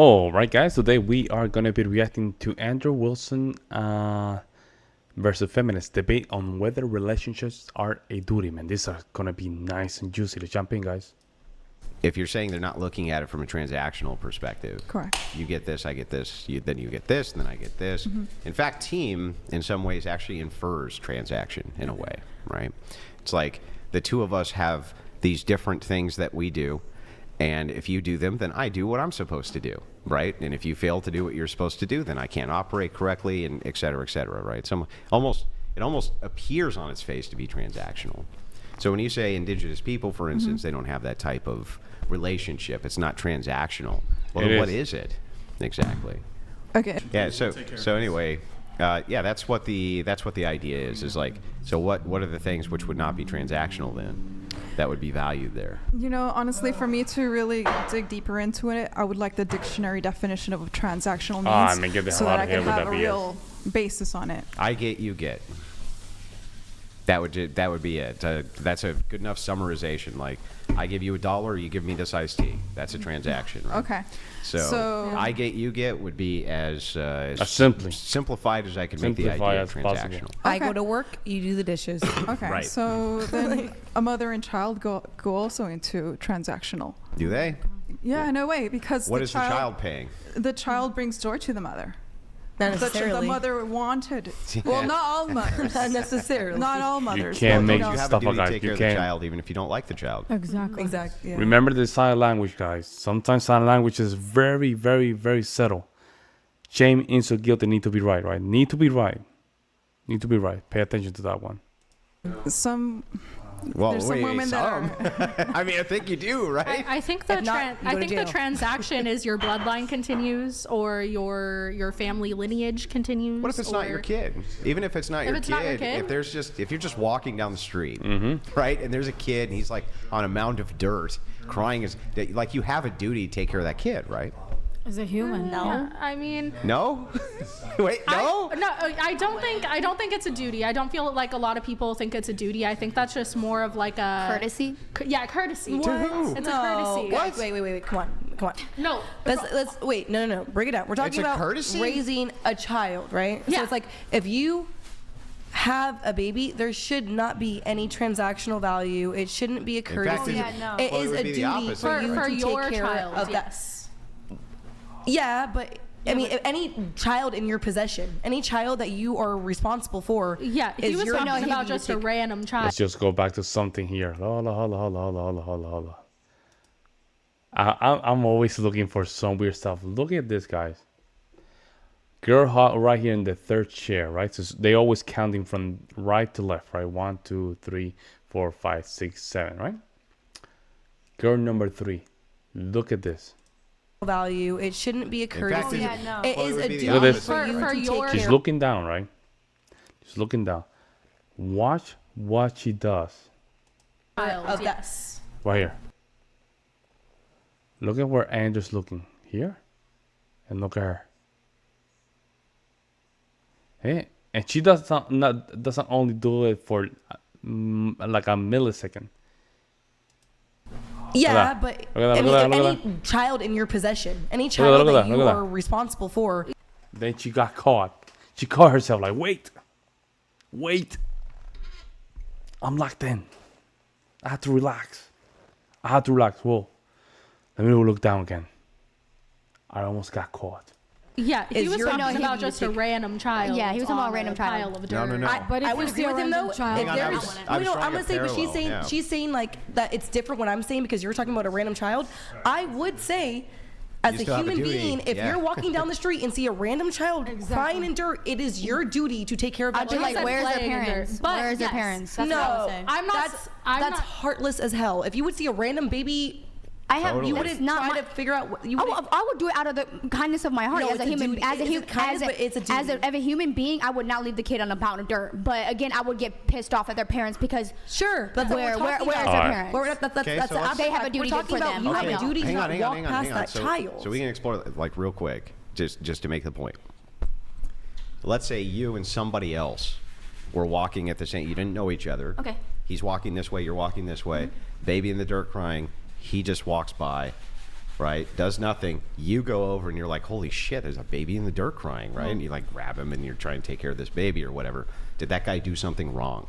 All right, guys. Today we are gonna be reacting to Andrew Wilson versus feminist debate on whether relationships are a duty. Man, these are gonna be nice and juicy to jump in, guys. If you're saying they're not looking at it from a transactional perspective, Correct. You get this, I get this, then you get this, and then I get this. In fact, team in some ways actually infers transaction in a way, right? It's like the two of us have these different things that we do, and if you do them, then I do what I'm supposed to do, right? And if you fail to do what you're supposed to do, then I can't operate correctly, and et cetera, right? It almost appears on its face to be transactional. So when you say indigenous people, for instance, they don't have that type of relationship. It's not transactional. Well, then what is it exactly? Okay. Yeah. So anyway, yeah, that's what the idea is. Is like, so what are the things which would not be transactional then? That would be valued there. You know, honestly, for me to really dig deeper into it, I would like the dictionary definition of what transactional means, I mean, get the so hell that out I of here can with have that a BS. real basis on it. I get, you get. That would be it. That's a good enough summarization. Like, I give you $1, you give me this iced tea. That's a transaction, right? Okay. So I get, you get would be as simplified as I can make the idea of transactional. I go to work, you do the dishes. Okay. Right. So then a mother and child go also into transactional. Do they? Yeah, no way, because What is the child paying? The child brings joy to the mother. Not The necessarily. mother wanted. Well, not all mothers. Not necessarily. Not all You mothers. can't but, make you know, You have stuff a duty like to that. take care You of the can't. child, even if you don't like the child. Exactly. Exactly. Yeah. Remember the sign language, guys. Sometimes sign language is very, very, very subtle. Shame, insult, guilt, they need to be right, right? Need to be right. Need to be right. Pay attention to that one. Some Well, there's some women that are. I mean, I think you do, right? I think the If not, you go to the jail. transaction is your bloodline continues or your family lineage continues. What if it's not your kid? Even if it's not your it's not your kid, kid? if you're just walking down the street, right, and there's a kid and he's like on a mound of dirt, crying, like you have a duty to take care of that kid, right? As a human, No. I mean, No, wait, no. I don't think it's a duty. I don't feel like a lot of people think it's a duty. I think that's just more of like a Courtesy? Yeah, courtesy. To who? It's a No. courtesy. Guys, wait. Come on. No. Let's wait. No. Break it down. We're talking It's a about courtesy? raising a child, right? Yeah. So it's like if you have a baby, there should not be any transactional value. It shouldn't be a fact, courtesy. yeah, no. It Well, it is would a be the duty opposite. for you For to your take care child, of that. yes. Yeah, but I mean, any child in your possession, any child that you are responsible for, Yeah, is he was your talking duty about to just a take- random child. Let's just go back to something here. Hold. I'm always looking for some weird stuff. Look at this, guys. Girl right here in the third chair, right? So they always counting from right to left, right? 1, 2, 3, 4, 5, 6, 7, right? Girl number 3. Look at this. value. It shouldn't be a courtesy. yeah, no. It Well, it is would a be the duty Look at this. for you For to your- take She's care. looking down, right? She's looking down. Watch what she does Child, of that. yes. right here. Look at where Andrew's looking here, and look at her. Hey, and she doesn't only do it for like a millisecond. Yeah, that. but Look at that, I mean, look at that, if look at any child in your possession, any at child that, look at that that, you look at are that. responsible for, Then she got caught. She caught herself like, wait. I'm locked in. I had to relax. Whoa. Let me look down again. I almost got caught. Yeah, he Is was your talking duty about to just a take- random child. Yeah, he was talking about on a random pile child. of No, dirt. no. I if would it's agree a with him random though. child- If Hang on, I there's, was no, trying I'm to gonna say, but she's parallel, saying yeah. she's saying like that it's different what I'm saying because you're talking about a random child. I would say, as You a still have a human duty, being, if yeah. you're walking down the street and see a random child crying in dirt, it is your duty to take care of that I'd be child. like, said where's their playing in parents? dirt, but Where's their yes. parents? That's what I would No, say. I'm not. I'm that's not. heartless as hell. If you would see a random baby, I have Totally. you It's wouldn't not try my, to figure out what you I would. would, I would do it out of the kindness of my heart No, as a it's a human, duty. as a It's human, kindness, but it's a duty. as a human being. I would not leave the kid on a pound of dirt. But again, I would get pissed off at their parents because Sure, that's what where we're talking where's about. their Alright. parents? Well, that's Okay, so the let's- opposite. They have a duty We're talking for about them. you I have a know. duty to hang not on, walk past that so, child. So we can explore like real quick, just to make the point. Let's say you and somebody else were walking at the same. You didn't know each other. Okay. He's walking this way. You're walking this way. Baby in the dirt crying. He just walks by. right, does nothing. You go over and you're like, holy shit, there's a baby in the dirt crying, right? And you like grab him and you're trying to take care of this baby or whatever. Did that guy do something wrong?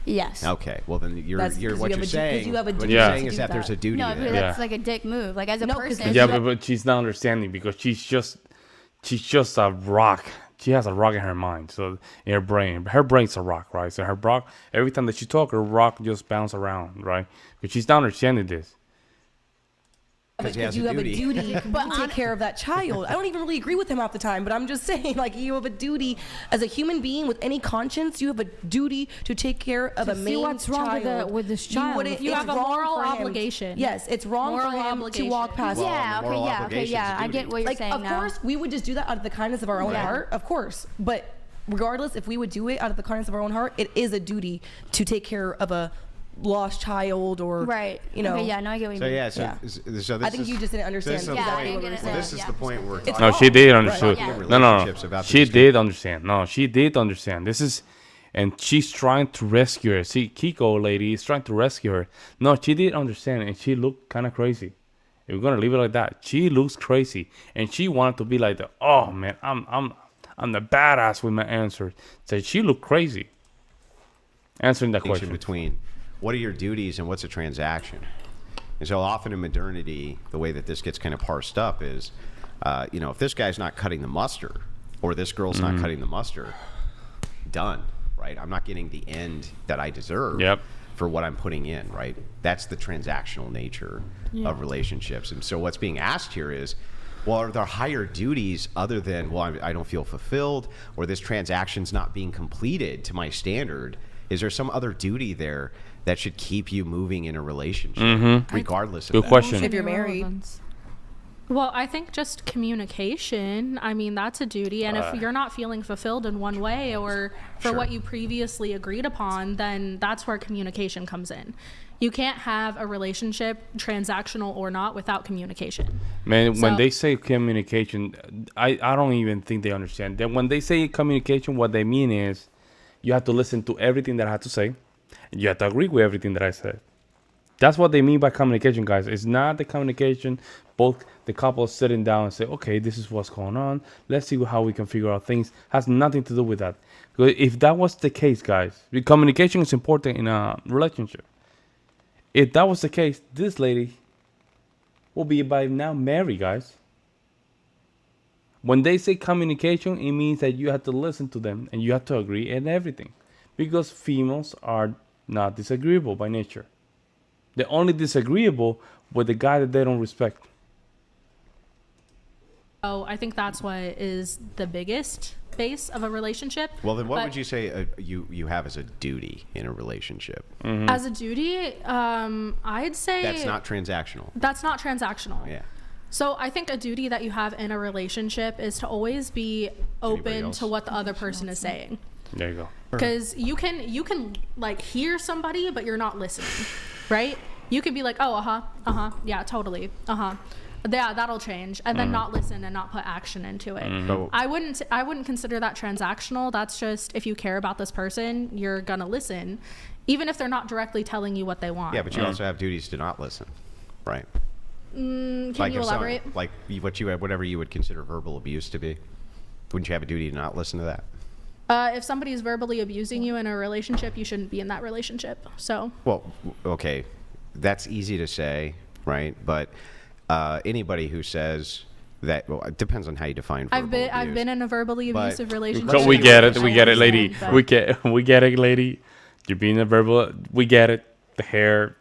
Yes. Okay, well then That's you're 'cause what you you're have a saying. you have a What duty you're Yeah. saying to is do that there's a duty No, there. that's Yeah. like a dick move. Like as a No, 'cause person. Yeah, you but she's not understanding because she's just a rock. She has a rock in her mind, so in her brain. Her brain's a rock, right? So her rock, every time that she talk, her rock just bounce around, right? But she's not understanding this. Because he has you a have duty. a duty to take care of that child. I don't even really agree with him half the time, but I'm just saying, like, you have a duty as a human being with any conscience. You have a duty to take care of To a see main what's wrong with child. with this child. wouldn't- You it's have a wrong moral for him. obligation. Yes, it's wrong Moral for him obligation. to walk past. Well, yeah. the Okay. moral Yeah. Okay. obligation's Yeah. a I get duty. what you're Like, saying of now. course, we would just do that out of the kindness of our own Yeah. heart, of course. But regardless, if we would do it out of the kindness of our own heart, it is a duty to take care of a lost child or, Right. you know. Okay. Yeah. No, I get what you So mean. yeah, so, Yeah. so this I think is, you just didn't understand this is the Yeah, I point. didn't get it. Well, this Yeah. is the point where It's No, wrong. she did Right. understood. Yeah. No, no, no. Relationships about She this did understand. No, she did understand. This is, and she's trying to rescue her. See, Kiko lady is trying to rescue her. No, she did understand, and she looked kind of crazy. If we're gonna leave it like that, she looks crazy, and she wanted to be like the, oh man, I'm the badass with my answers. So she looked crazy. Answering that distinction question. between what are your duties and what's a transaction. And so often in modernity, the way that this gets kind of parsed up is, if this guy's not cutting the mustard or this girl's not cutting the mustard, done, right? I'm not getting the end that I deserve Yep. for what I'm putting in, right? That's the transactional nature of relationships. And so what's being asked here is, well, are there higher duties other than, well, I don't feel fulfilled or this transaction's not being completed to my standard? Is there some other duty there that should keep you moving in a relationship, regardless of Good that? question. If you're married. Well, I think just communication, I mean, that's a duty. And if you're not feeling fulfilled in one way or for Sure. what you previously agreed upon, then that's where communication comes in. You can't have a relationship, transactional or not, without communication. Man, when So- they say communication, I don't even think they understand. That when they say communication, what they mean is you have to listen to everything that I have to say. And you have to agree with everything that I said. That's what they mean by communication, guys. It's not the communication, both the couple sitting down and say, okay, this is what's going on. Let's see how we can figure out things. Has nothing to do with that. Because if that was the case, guys, the communication is important in a relationship. If that was the case, this lady will be by now married, guys. When they say communication, it means that you have to listen to them and you have to agree in everything. Because females are not disagreeable by nature. They're only disagreeable with the guy that they don't respect. So I think that's what is the biggest base of a relationship. Well, then what But would you say you have as a duty in a relationship? as a duty, I'd say That's not transactional. that's not transactional. Yeah. So I think a duty that you have in a relationship is to always be open else? to what the other person is saying. There you go. Because you can like hear somebody, but you're not listening, right? You could be like, oh, yeah, totally, yeah, that'll change, and then not listen and not put action into it. So- I wouldn't consider that transactional. That's just if you care about this person, you're gonna listen, even if they're not directly telling you what they want. Yeah, but you also have duties to not listen, right? Can Like you if some- elaborate? like whatever you would consider verbal abuse to be. Wouldn't you have a duty to not listen to that? If somebody is verbally abusing you in a relationship, you shouldn't be in that relationship. So Well, okay, that's easy to say, right? But anybody who says that, well, it depends on how you define verbal I've been in a verbally But- abusive relationship. Let's So we say get you're it. We get it, lady. But- We get it, lady. You're being a verbal. We get it. The hair,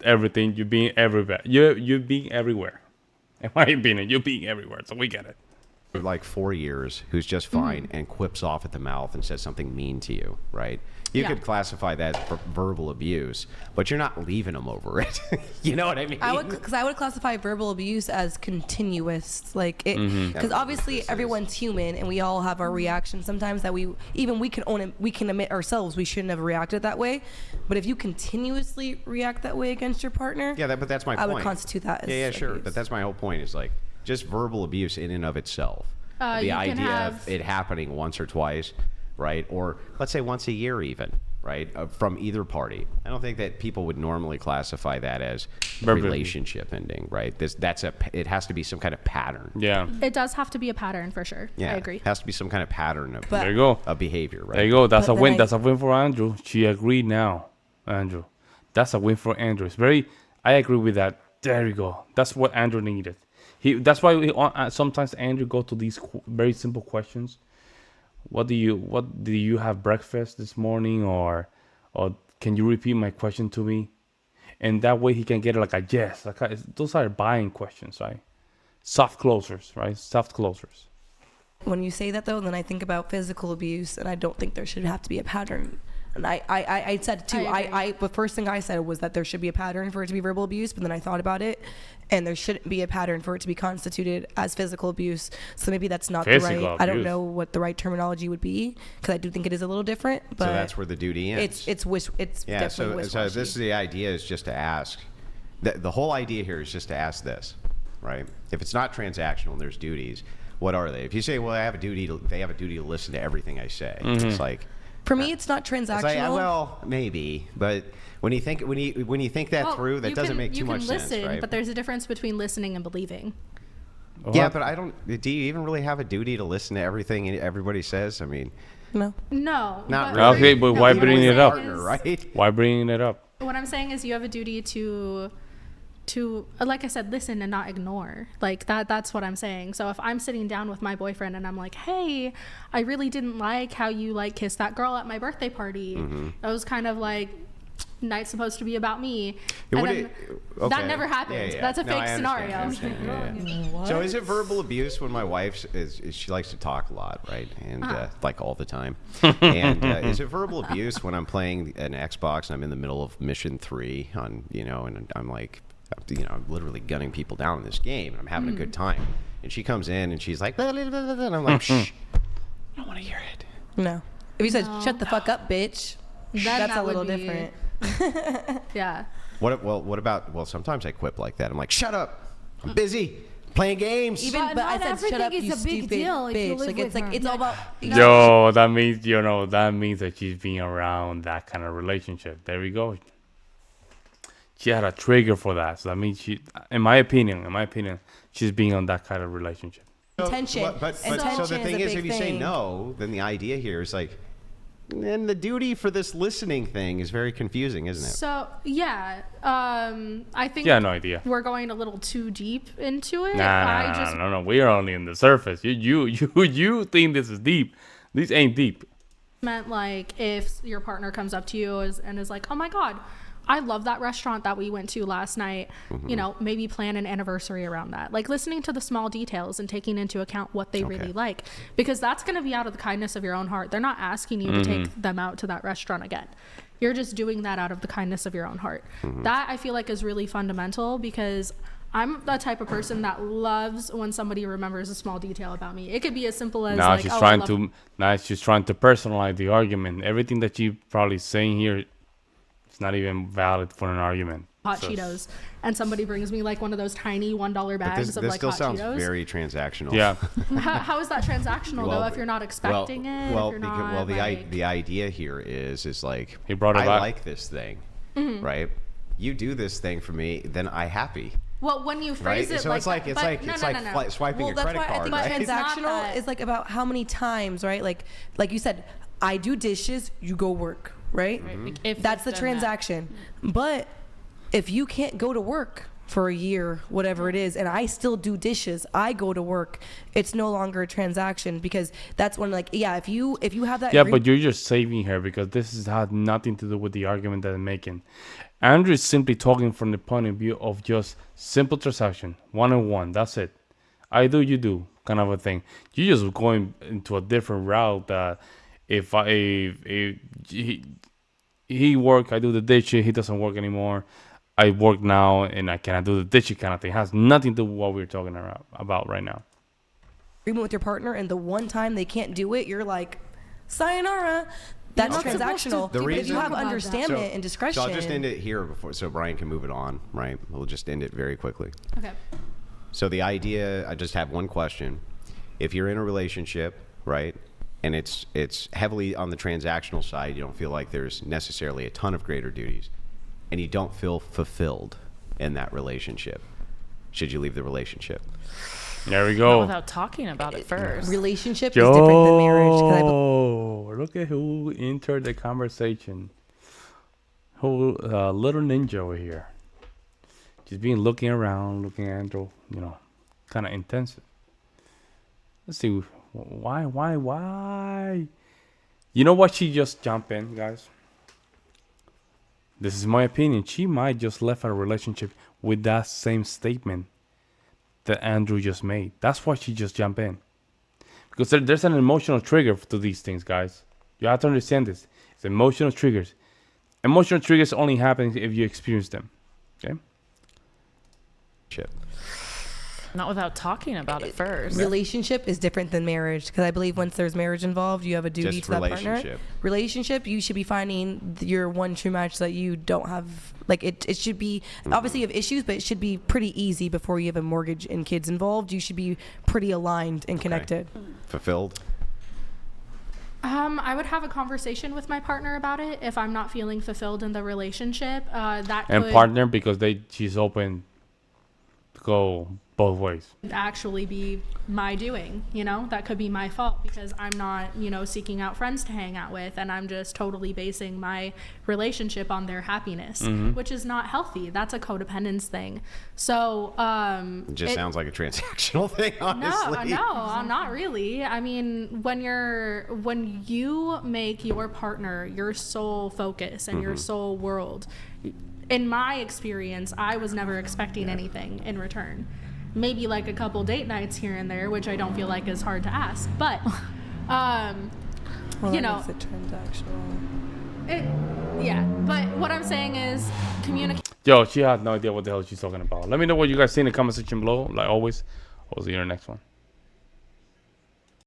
everything. You're being everywhere. You're being everywhere. And why are you being it? You're being everywhere. So we get it. for like 4 years who's just fine and quips off at the mouth and says something mean to you, right? You Yeah. could classify that as verbal abuse, but you're not leaving them over it. You know what I mean? I would classify verbal abuse as continuous, like it, because obviously everyone's human and we all have our reactions. Sometimes that we can own it, we can admit ourselves we shouldn't have reacted that way. But if you continuously react that way against your partner, Yeah, but that's my I point. would constitute that as Yeah, sure. abuse. But that's my whole point is like just verbal abuse in and of itself. The you can idea have- of it happening once or twice, right? Or let's say once a year even, right, from either party. I don't think that people would normally classify that as Verbally. relationship ending, right? It has to be some kind of pattern. Yeah. It does have to be a pattern for sure. Yeah, I agree. It has to be some kind of pattern of, There you go. of behavior, right? There you go. That's But a then win. I- That's a win for Andrew. She agreed now, Andrew. That's a win for Andrew. It's very. I agree with that. There you go. That's what Andrew needed. That's why sometimes Andrew go to these very simple questions. What do you have breakfast this morning, or can you repeat my question to me? And that way he can get like a yes. Those are buying questions, right? Soft closers, right? Soft closers. When you say that though, then I think about physical abuse, and I don't think there should have to be a pattern. And I said too. The first thing I said was that there should be a pattern for it to be verbal abuse, but then I thought about it, and there shouldn't be a pattern for it to be constituted as physical abuse. So maybe that's not the right. I don't know what the right terminology would be, because I do think it is a little different. But So that's where the duty ends. it's Yeah, definitely so wishy-washy. this is the idea, is just to ask. The whole idea here is just to ask this, right? If it's not transactional and there's duties, what are they? If you say, well, they have a duty to listen to everything I say. It's like, For me, it's not transactional. it's like, well, maybe, but when you think that Well, through, that you doesn't can- make too much You can listen, sense, right? but there's a difference between listening and believing. Yeah, but I don't. Do you even really have a duty to listen to everything everybody says? I mean, No. No. not but- really. Okay, but why what bring I'm it up? saying is- Right? Why bringing it up? What I'm saying is you have a duty to like I said, listen and not ignore. Like that's what I'm saying. So if I'm sitting down with my boyfriend and I'm like, hey, I really didn't like how you like kissed that girl at my birthday party. That was kind of like night's supposed to be about me. Yeah, And what then okay. that never happened. Yeah. That's a No, fake I scenario. understand, yeah. So is it verbal abuse when my wife is she likes to talk a lot, right? And like all the time. And is it verbal abuse when I'm playing an Xbox and I'm in the middle of mission 3 on, and I'm like, I'm literally gunning people down in this game and I'm having a good time. And she comes in and she's like, blah, blah, blah, blah, and I'm like, shh, I don't want to hear it. No. If you said shut the fuck up, bitch, Then that's that a little would be- different. Yeah. What about sometimes I quip like that. I'm like, shut up. I'm busy playing games. Even, But but I not said shut up, everything you is a big stupid deal if you bitch. live Like with it's like her. it's all about. Yo, that means that she's being around that kind of relationship. There we go. She had a trigger for that, so that means in my opinion, she's being on that kind of relationship. Intention. But so Intention the is thing a is, big if you say thing. no, then the idea here is like, then the duty for this listening thing is very confusing, isn't it? So yeah, I think Yeah, no idea. we're going a little too deep into it. No. We're only in the surface. You think this is deep? This ain't deep. Meant like if your partner comes up to you and is like, oh my god, I love that restaurant that we went to last night. Maybe plan an anniversary around that. Like listening to the small details and taking into account what they really like, because that's going to be out of the kindness of your own heart. They're not asking you to take them out to that restaurant again. You're just doing that out of the kindness of your own heart. That I feel like is really fundamental, because I'm the type of person that loves when somebody remembers a small detail about me. It could be as simple as Now like, she's oh, trying to personalize the argument. Everything that she's probably saying here, it's not even valid for an argument. hot Cheetos, and somebody brings me like one of those tiny $1 bags This of like still hot sounds Cheetos. very transactional. Yeah. How is that transactional though if you're not expecting it? Well, if you're not, the idea here is like, He brought it I back. like this thing, right? You do this thing for me, then I happy, well, when you right? phrase it So it's like no. swiping Well, a that's credit why I card, think right? It's not transactional that. is like about how many times, right? Like you said, I do dishes, you go work, right? Like, if That's the you've done that. transaction. But if you can't go to work for a year, whatever it is, and I still do dishes, I go to work, it's no longer a transaction, because that's when if you have that Yeah, but you're just saving her, because this had nothing to do with the argument that I'm making. Andrew is simply talking from the point of view of just simple transaction, one-on-one. That's it. I do, you do, kind of a thing. You're just going into a different route. That if he work, I do the dishes. He doesn't work anymore. I work now, and I cannot do the dishes kind of thing. It has nothing to do with what we're talking about right now. agreement with your partner, and the one time they can't do it, you're like, sayonara. That's You're not supposed transactional. to The But if reason- you have about that. understanding and discretion. So I'll just end it here so Brian can move it on, right? We'll just end it very quickly. Okay. So the idea, I just have one question. If you're in a relationship, right, and it's heavily on the transactional side. You don't feel like there's necessarily a ton of greater duties, and you don't feel fulfilled in that relationship, should you leave the relationship? There we Not go. without talking about it first. Relationship is different than marriage. 'Cause I Look at who entered the conversation. Who little ninja over here. Just being looking around, looking at, kind of intensive. Let's see. Why? You know what? She just jumped in, guys. This is my opinion. She might just left a relationship with that same statement that Andrew just made. That's why she just jumped in. Because there's an emotional trigger to these things, guys. You have to understand this. It's emotional triggers. Emotional triggers only happen if you experience them. Okay? Shit. Not without talking about it first. Relationship is different than marriage, because I believe once there's marriage involved, you have a duty Just to that partner. relationship. Relationship, you should be finding your one true match that you don't have. Like it should be obviously you have issues, but it should be pretty easy before you have a mortgage and kids involved. You should be pretty aligned and connected. Fulfilled? I would have a conversation with my partner about it if I'm not feeling fulfilled in the relationship. That And could partner, because she's open to go both ways. actually be my doing, that could be my fault because I'm not, seeking out friends to hang out with, and I'm just totally basing my relationship on their happiness, which is not healthy. That's a codependence thing. So It just sounds like a transactional thing, honestly. no, not really. I mean, when you make your partner your sole focus and your sole world, in my experience, I was never expecting anything in return. Maybe like a couple date nights here and there, which I don't feel like is hard to ask, but Well, that makes it transactional. yeah. But what I'm saying is communicate. Yo, she has no idea what the hell she's talking about. Let me know what you guys see in the comment section below. Like always, I'll see you in the next one.